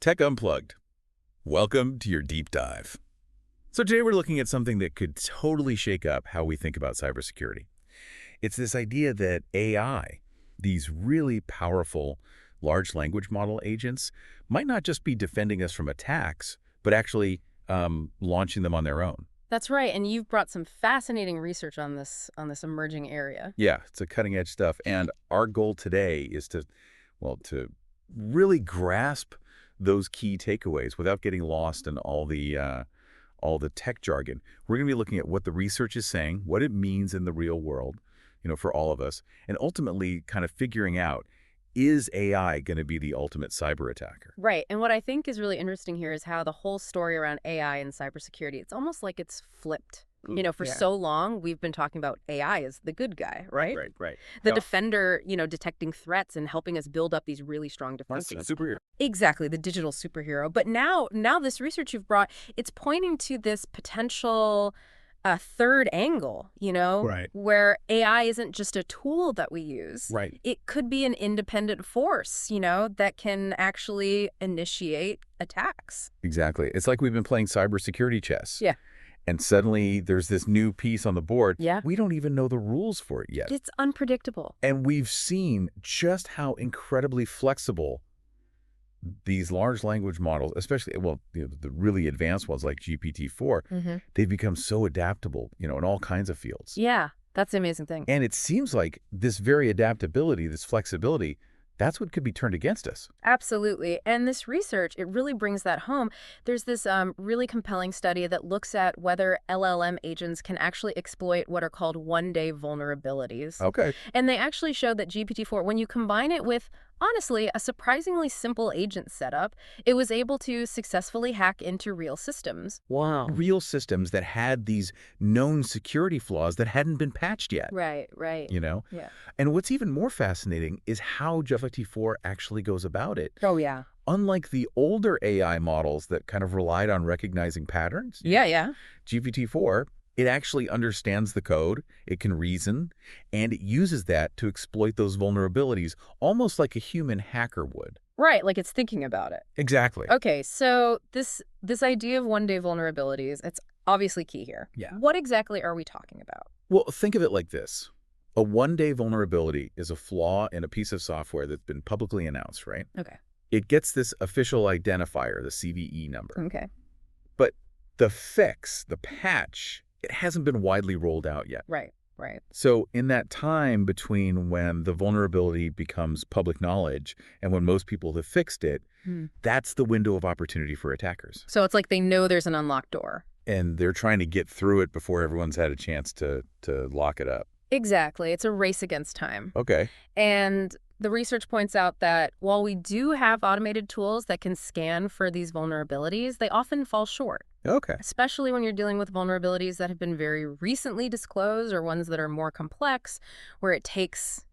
Tech Unplugged. Welcome to your deep dive. So today we're looking at something that could totally shake up how we think about cybersecurity. It's this idea that AI, these really powerful large language model agents, might not just be defending us from attacks, but actually launching them on their own. That's right, and you've brought some fascinating research on this emerging area. Yeah, it's a cutting edge stuff. And our goal today is to really grasp those key takeaways without getting lost in all the tech jargon. We're going to be looking at what the research is saying, what it means in the real world, for all of us, and ultimately kind of figuring out, is AI going to be the ultimate cyber attacker? Right, and what I think is really interesting here is how the whole story around AI and cybersecurity, it's almost like it's flipped. For Yeah. so long, we've been talking about AI as the good guy, right? Right. The Yeah. defender, detecting threats and helping us build up these really strong defenses. Superhero. Exactly, the digital superhero. But now this research you've brought, it's pointing to this potential third angle, Right. where AI isn't just a tool that we use. Right. It could be an independent force, that can actually initiate attacks. Exactly. It's like we've been playing cybersecurity chess. Yeah. And suddenly there's this new piece on the board. Yeah. We don't even know the rules for it yet. It's unpredictable. And we've seen just how incredibly flexible these large language models, especially, the really advanced ones like GPT-4, they've become so adaptable, in all kinds of fields. Yeah, that's the amazing thing. And it seems like this very adaptability, this flexibility, that's what could be turned against us. Absolutely. And this research, it really brings that home. There's this really compelling study that looks at whether LLM agents can actually exploit what are called one-day vulnerabilities. Okay. And they actually show that GPT-4, when you combine it with, honestly, a surprisingly simple agent setup, it was able to successfully hack into real systems. Wow. Real systems that had these known security flaws that hadn't been patched yet. Right. Yeah. And what's even more fascinating is how GPT-4 actually goes about it. Oh, yeah. Unlike the older AI models that kind of relied on recognizing patterns, Yeah. GPT-4, it actually understands the code, it can reason, and it uses that to exploit those vulnerabilities almost like a human hacker would. Right, like it's thinking about it. Exactly. Okay, so this idea of one-day vulnerabilities, it's obviously key here. Yeah. What exactly are we talking about? Well, think of it like this. A one-day vulnerability is a flaw in a piece of software that's been publicly announced, right? Okay. It gets this official identifier, the CVE number. Okay. But the fix, the patch, it hasn't been widely rolled out yet. Right. So in that time between when the vulnerability becomes public knowledge and when most people have fixed it, that's the window of opportunity for attackers. So it's like they know there's an unlocked door. And they're trying to get through it before everyone's had a chance to lock it up. Exactly. It's a race against time. Okay. And the research points out that while we do have automated tools that can scan for these vulnerabilities, they often fall short. Okay. Especially when you're dealing with vulnerabilities that have been very recently disclosed or ones that are more complex, where it takes,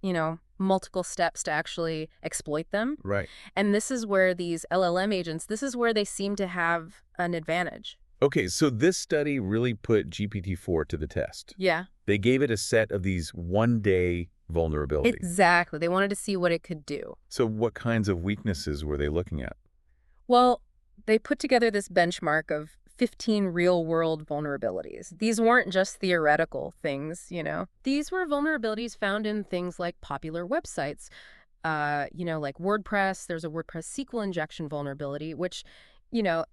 multiple steps to actually exploit them. Right. And this is where these LLM agents, this is where they seem to have an advantage. Okay, so this study really put GPT-4 to the test. Yeah. They gave it a set of these one-day vulnerabilities. Exactly. They wanted to see what it could do. So what kinds of weaknesses were they looking at? Well, they put together this benchmark of 15 real-world vulnerabilities. These weren't just theoretical things, These were vulnerabilities found in things like popular websites, like WordPress. There's a WordPress SQL injection vulnerability, which,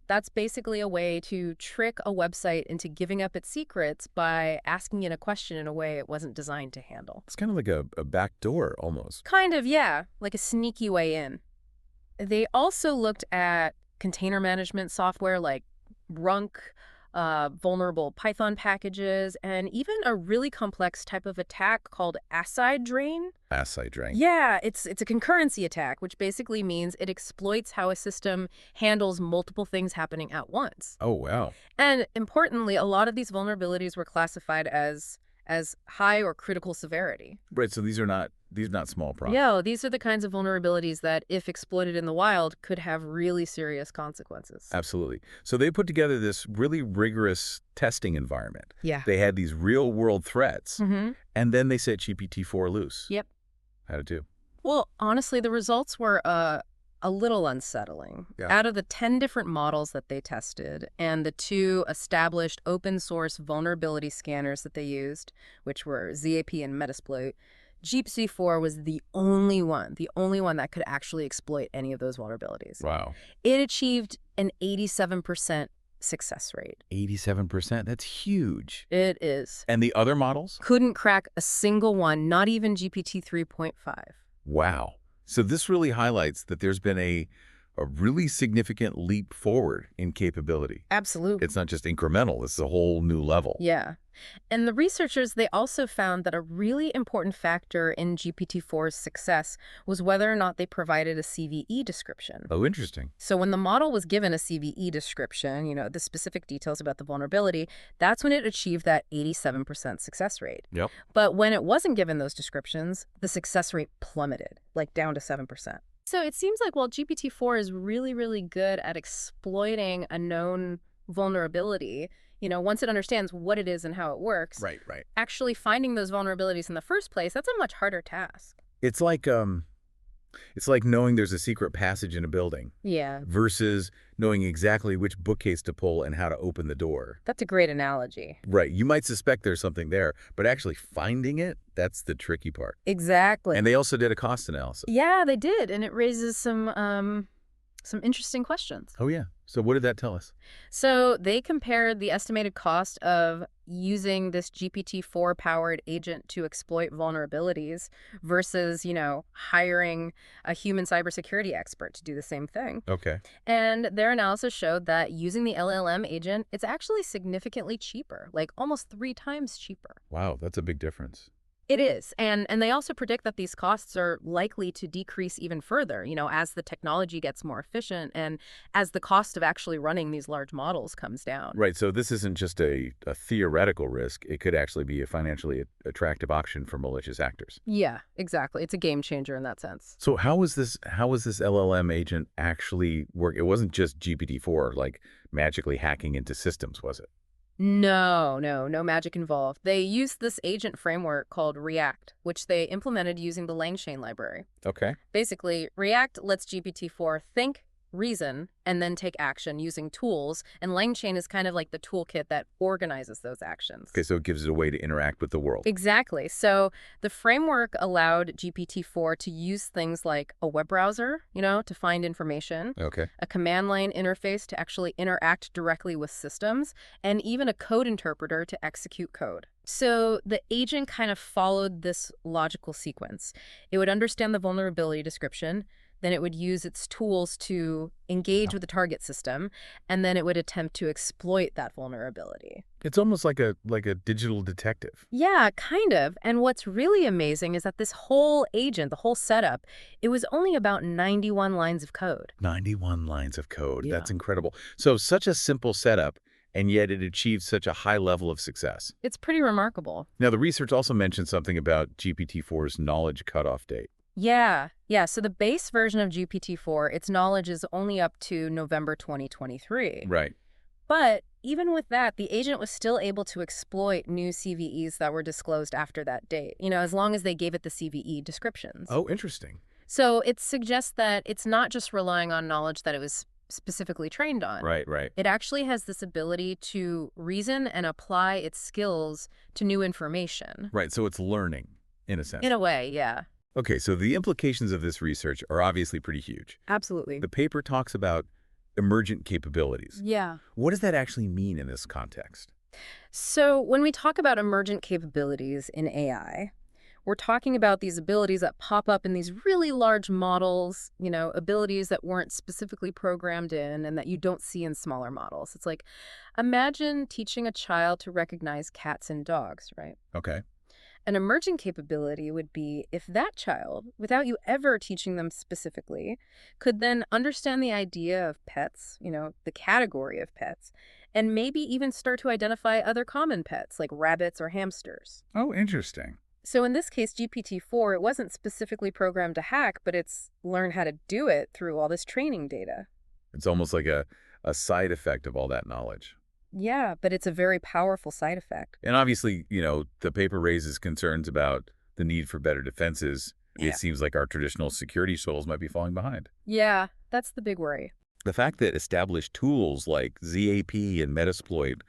that's basically a way to trick a website into giving up its secrets by asking it a question in a way it wasn't designed to handle. It's kind of like a back door almost. Kind of, yeah, like a sneaky way in. They also looked at container management software like Runk, vulnerable Python packages, and even a really complex type of attack called acid drain. Acid drain. Yeah, it's a concurrency attack, which basically means it exploits how a system handles multiple things happening at once. Oh, wow. And importantly, a lot of these vulnerabilities were classified as high or critical severity. Right, so these are not small problems. Yeah, these are the kinds of vulnerabilities that, if exploited in the wild, could have really serious consequences. Absolutely. So they put together this really rigorous testing environment. Yeah. They had these real-world threats, and then they set GPT-4 loose. Yep. How'd it do? Well, honestly, the results were a little unsettling. Yeah. Out of the 10 different models that they tested and the 2 established open source vulnerability scanners that they used, which were ZAP and Metasploit, GPT-4 was the only one that could actually exploit any of those vulnerabilities. Wow. It achieved an 87% success rate. 87%. That's huge. It is. And the other models? Couldn't crack a single one, not even GPT 3.5. Wow. So this really highlights that there's been a really significant leap forward in capability. Absolutely. It's not just incremental. It's a whole new level. Yeah. And the researchers, they also found that a really important factor in GPT-4's success was whether or not they provided a CVE description. Oh, interesting. So when the model was given a CVE description, the specific details about the vulnerability, that's when it achieved that 87% success rate. Yep. But when it wasn't given those descriptions, the success rate plummeted, like down to 7%. So it seems like while GPT-4 is really, really good at exploiting a known vulnerability, once it understands what it is and how it works, Right. actually finding those vulnerabilities in the first place, that's a much harder task. It's like knowing there's a secret passage in a building Yeah, versus knowing exactly which bookcase to pull and how to open the door. that's a great analogy. Right. You might suspect there's something there, but actually finding it, that's the tricky part. Exactly. And they also did a cost analysis. Yeah, they did, and it raises some interesting questions. Oh, yeah. So what did that tell us? So they compared the estimated cost of using this GPT-4-powered agent to exploit vulnerabilities versus, hiring a human cybersecurity expert to do the same thing. Okay. And their analysis showed that using the LLM agent, it's actually significantly cheaper, like almost 3 times cheaper. Wow, that's a big difference. It is. And they also predict that these costs are likely to decrease even further, as the technology gets more efficient and as the cost of actually running these large models comes down. Right. So this isn't just a theoretical risk. It could actually be a financially attractive option for malicious actors. Yeah, exactly. It's a game changer in that sense. So how was this LLM agent actually work? It wasn't just GPT-4 like magically hacking into systems, was it? No magic involved. They used this agent framework called React, which they implemented using the LangChain library. Okay. Basically, React lets GPT-4 think, reason, and then take action using tools, and LangChain is kind of like the toolkit that organizes those actions. Okay, so it gives it a way to interact with the world. Exactly. So the framework allowed GPT-4 to use things like a web browser, to find information, Okay. a command line interface to actually interact directly with systems, and even a code interpreter to execute code. So the agent kind of followed this logical sequence. It would understand the vulnerability description, then it would use its tools to engage with the target system, and then it would attempt to exploit that vulnerability. It's almost like a digital detective. Yeah, kind of. And what's really amazing is that this whole agent, the whole setup, it was only about 91 lines of code. 91 lines of code. Yeah. That's incredible. So such a simple setup, and yet it achieved such a high level of success. It's pretty remarkable. Now, the research also mentioned something about GPT-4's knowledge cutoff date. Yeah. So the base version of GPT-4, its knowledge is only up to November 2023. Right. But even with that, the agent was still able to exploit new CVEs that were disclosed after that date, as long as they gave it the CVE descriptions. Oh, interesting. So it suggests that it's not just relying on knowledge that it was specifically trained on. Right. It actually has this ability to reason and apply its skills to new information. Right. So it's learning, in a sense. In a way, yeah. Okay, so the implications of this research are obviously pretty huge. Absolutely. The paper talks about emergent capabilities. Yeah. What does that actually mean in this context? So when we talk about emergent capabilities in AI, we're talking about these abilities that pop up in these really large models, abilities that weren't specifically programmed in and that you don't see in smaller models. It's like, imagine teaching a child to recognize cats and dogs, right? Okay. An emerging capability would be if that child, without you ever teaching them specifically, could then understand the idea of pets, the category of pets, and maybe even start to identify other common pets like rabbits or hamsters. Oh, interesting. So in this case, GPT-4, it wasn't specifically programmed to hack, but it's learned how to do it through all this training data. It's almost like a side effect of all that knowledge. Yeah, but it's a very powerful side effect. And obviously, the paper raises concerns about the need for better defenses It Yeah. seems like our traditional security tools might be falling behind. Yeah, that's the big worry. The fact that established tools like ZAP and Metasploit,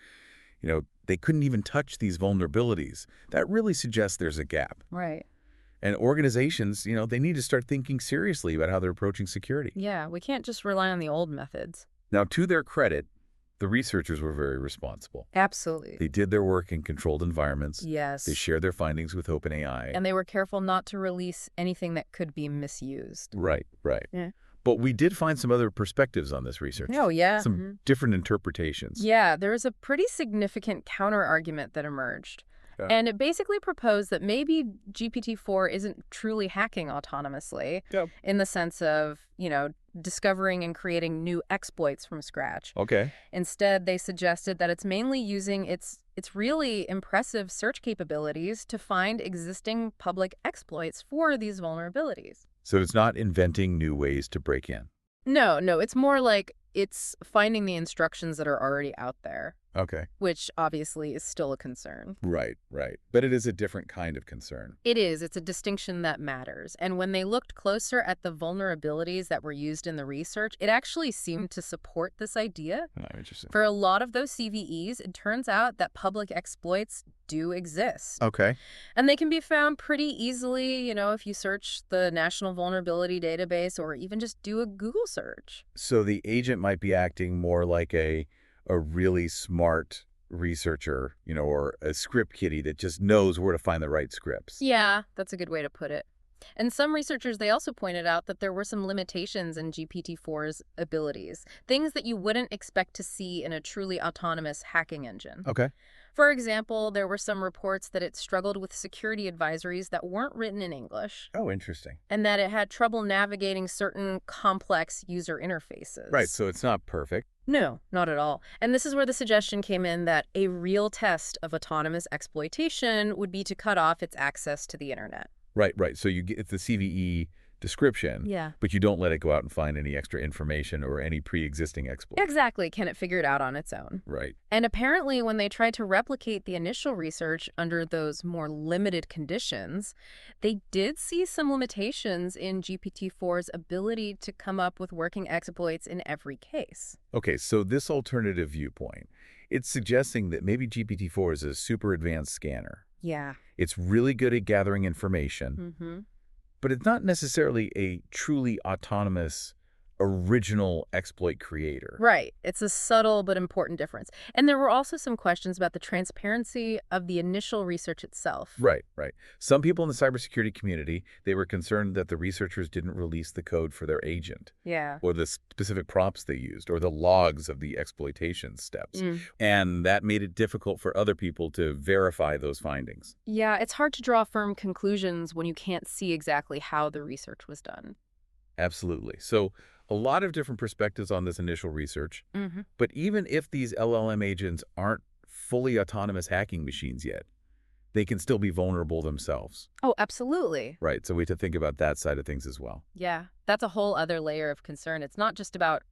they couldn't even touch these vulnerabilities, that really suggests there's a gap. Right. And organizations, they need to start thinking seriously about how they're approaching security. Yeah, we can't just rely on the old methods. Now, to their credit, the researchers were very responsible. Absolutely. They did their work in controlled environments. They Yes. shared their findings with OpenAI. And they were careful not to release anything that could be misused. Right, right. Yeah. But we did find some other perspectives on this research. Oh, yeah. Some different interpretations. Yeah, there was a pretty significant counter-argument that emerged. Yeah. And it basically proposed that maybe GPT-4 isn't truly hacking autonomously Yep. in the sense of, discovering and creating new exploits from scratch. Okay. Instead, they suggested that it's mainly using its really impressive search capabilities to find existing public exploits for these vulnerabilities. So it's not inventing new ways to break in. No, it's more like it's finding the instructions that are already out there, Okay. which obviously is still a concern. Right, right. But it is a different kind of concern. It is. It's a distinction that matters. And when they looked closer at the vulnerabilities that were used in the research, it actually seemed to support this idea. Oh, interesting. For a lot of those CVEs, it turns out that public exploits do exist. Okay. And they can be found pretty easily, if you search the National Vulnerability Database or even just do a Google search. So the agent might be acting more like a really smart researcher, or a script kiddie that just knows where to find the right scripts. Yeah, that's a good way to put it. And some researchers, they also pointed out that there were some limitations in GPT-4's abilities, things that you wouldn't expect to see in a truly autonomous hacking engine. Okay. For example, there were some reports that it struggled with security advisories that weren't written in English, Oh, interesting. and that it had trouble navigating certain complex user interfaces. Right, so it's not perfect. No, not at all. And this is where the suggestion came in that a real test of autonomous exploitation would be to cut off its access to the internet. Right, right. So you get the CVE description, Yeah. but you don't let it go out and find any extra information or any pre-existing exploits. Exactly. Can it figure it out on its own? Right. And apparently, when they tried to replicate the initial research under those more limited conditions, they did see some limitations in GPT-4's ability to come up with working exploits in every case. Okay, so this alternative viewpoint, it's suggesting that maybe GPT-4 is a super advanced scanner. Yeah. It's really good at gathering information, Mm-hmm. but it's not necessarily a truly autonomous, original exploit creator. Right. It's a subtle but important difference. And there were also some questions about the transparency of the initial research itself. Right, right. Some people in the cybersecurity community, they were concerned that the researchers didn't release the code for their agent, Yeah. or the specific prompts they used, or the logs of the exploitation steps. And that made it difficult for other people to verify those findings. Yeah, it's hard to draw firm conclusions when you can't see exactly how the research was done. Absolutely. So a lot of different perspectives on this initial research. Mm-hmm. But even if these LLM agents aren't fully autonomous hacking machines yet, they can still be vulnerable themselves. Oh, absolutely. Right. So we have to think about that side of things as well. Yeah, that's a whole other layer of concern. It's not just about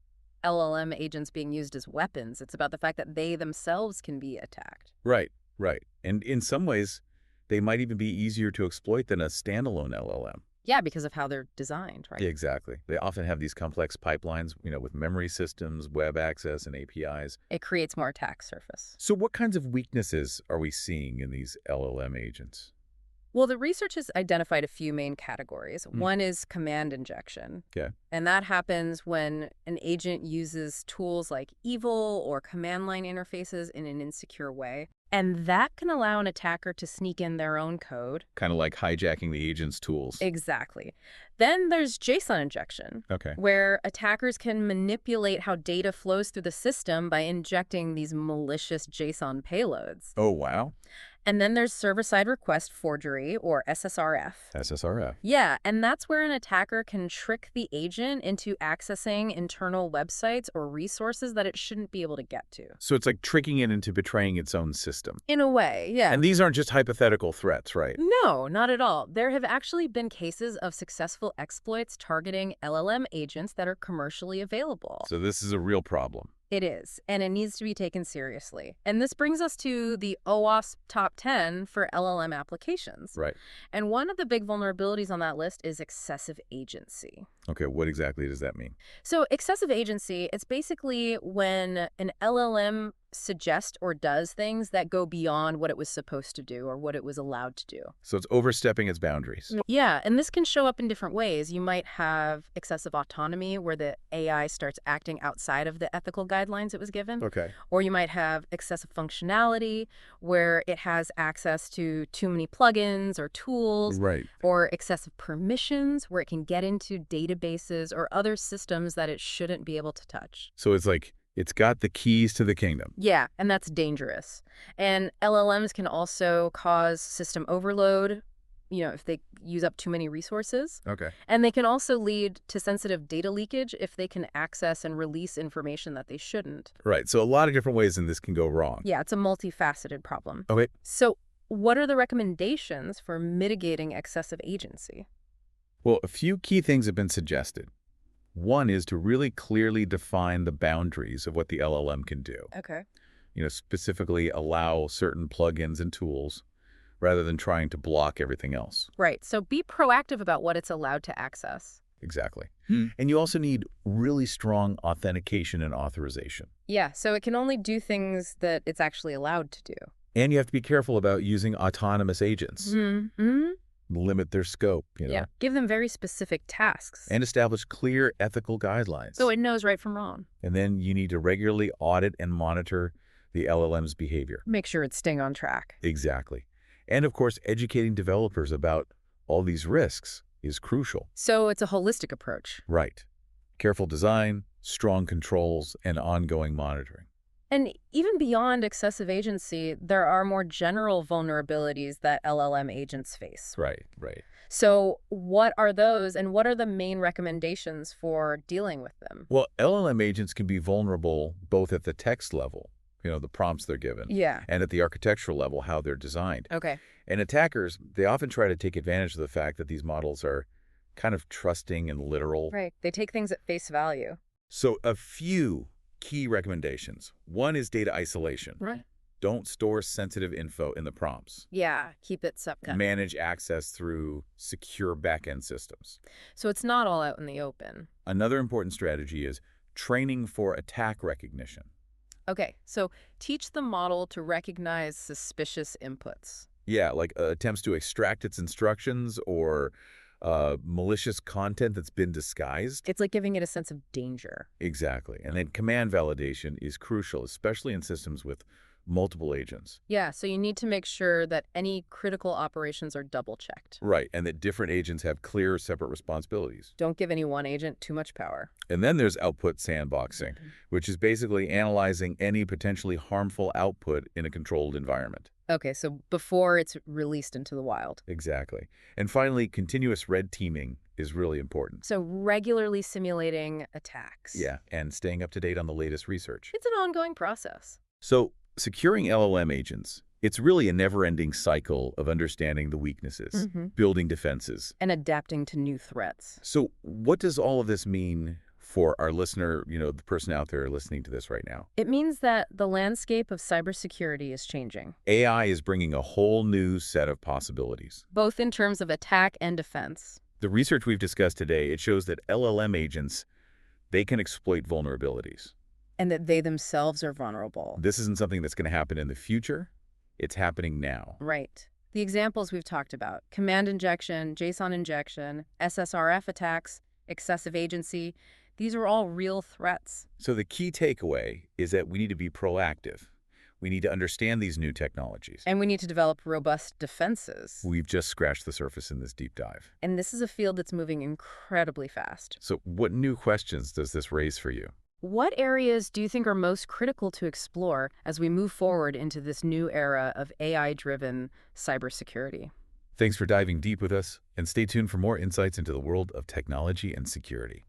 LLM agents being used as weapons. It's about the fact that they themselves can be attacked. Right, right. And in some ways, they might even be easier to exploit than a standalone LLM. Yeah, because of how they're designed, right? Exactly. They often have these complex pipelines, with memory systems, web access, and APIs. It creates more attack surface. So what kinds of weaknesses are we seeing in these LLM agents? Well, the research has identified a few main categories. One is command injection. Okay. And that happens when an agent uses tools like evil or command line interfaces in an insecure way. And that can allow an attacker to sneak in their own code. Kind of like hijacking the agent's tools. Exactly. Then there's JSON injection, Okay. where attackers can manipulate how data flows through the system by injecting these malicious JSON payloads. Oh, wow. And then there's server-side request forgery, or SSRF. SSRF. Yeah, and that's where an attacker can trick the agent into accessing internal websites or resources that it shouldn't be able to get to. So it's like tricking it into betraying its own system. In a way, yeah. And these aren't just hypothetical threats, right? No, not at all. There have actually been cases of successful exploits targeting LLM agents that are commercially available. So this is a real problem. It is, and it needs to be taken seriously. And this brings us to the OWASP top 10 for LLM applications. Right. And one of the big vulnerabilities on that list is excessive agency. Okay, what exactly does that mean? So excessive agency, it's basically when an LLM suggests or does things that go beyond what it was supposed to do or what it was allowed to do. So it's overstepping its boundaries. Yeah, and this can show up in different ways. You might have excessive autonomy where the AI starts acting outside of the ethical guidelines it was given. Okay. Or you might have excessive functionality where it has access to too many plugins or tools, Right. or excessive permissions where it can get into databases or other systems that it shouldn't be able to touch. So it's like it's got the keys to the kingdom. Yeah, and that's dangerous. And LLMs can also cause system overload, if they use up too many resources. Okay. And they can also lead to sensitive data leakage if they can access and release information that they shouldn't. Right. So a lot of different ways in this can go wrong. Yeah, it's a multifaceted problem. Okay. So what are the recommendations for mitigating excessive agency? Well, a few key things have been suggested. One is to really clearly define the boundaries of what the LLM can do. Okay. Specifically allow certain plugins and tools rather than trying to block everything else. Right. So be proactive about what it's allowed to access. Exactly. And you also need really strong authentication and authorization. Yeah, so it can only do things that it's actually allowed to do. And you have to be careful about using autonomous agents. Mm-hmm. Limit their scope, Yeah, give them very specific tasks. and establish clear ethical guidelines. So it knows right from wrong. And then you need to regularly audit and monitor the LLM's behavior. Make sure it's staying on track. Exactly. And of course, educating developers about all these risks is crucial. So it's a holistic approach. Right. Careful design, strong controls, and ongoing monitoring. And even beyond excessive agency, there are more general vulnerabilities that LLM agents face. Right, right. So what are those, and what are the main recommendations for dealing with them? Well, LLM agents can be vulnerable both at the text level, the prompts they're given, Yeah. and at the architectural level, how they're designed. Okay. And attackers, they often try to take advantage of the fact that these models are kind of trusting and literal. Right. They take things at face value. So a few key recommendations. One is data isolation. Right. Don't store sensitive info in the prompts. Yeah. Keep it subcut. Manage access through secure backend systems. So it's not all out in the open. Another important strategy is training for attack recognition. Okay. So teach the model to recognize suspicious inputs. Yeah, like attempts to extract its instructions or malicious content that's been disguised. It's like giving it a sense of danger. Exactly. And then command validation is crucial, especially in systems with multiple agents. Yeah, so you need to make sure that any critical operations are double-checked. Right, and that different agents have clear, separate responsibilities. Don't give any one agent too much power. And then there's output sandboxing, which is basically analyzing any potentially harmful output in a controlled environment. Okay, so before it's released into the wild. Exactly. And finally, continuous red teaming is really important. So regularly simulating attacks. Yeah, and staying up to date on the latest research. It's an ongoing process. So securing LLM agents, it's really a never-ending cycle of understanding the weaknesses, building defenses. And adapting to new threats. So what does all of this mean for our listener, the person out there listening to this right now? It means that the landscape of cybersecurity is changing, AI is bringing a whole new set of possibilities. both in terms of attack and defense. The research we've discussed today, it shows that LLM agents, they can exploit vulnerabilities. And that they themselves are vulnerable. This isn't something that's going to happen in the future. It's happening now. Right. The examples we've talked about, command injection, JSON injection, SSRF attacks, excessive agency, these are all real threats. So the key takeaway is that we need to be proactive. We need to understand these new technologies. And we need to develop robust defenses. We've just scratched the surface in this deep dive. And this is a field that's moving incredibly fast. So what new questions does this raise for you? What areas do you think are most critical to explore as we move forward into this new era of AI-driven cybersecurity? Thanks for diving deep with us, and stay tuned for more insights into the world of technology and security.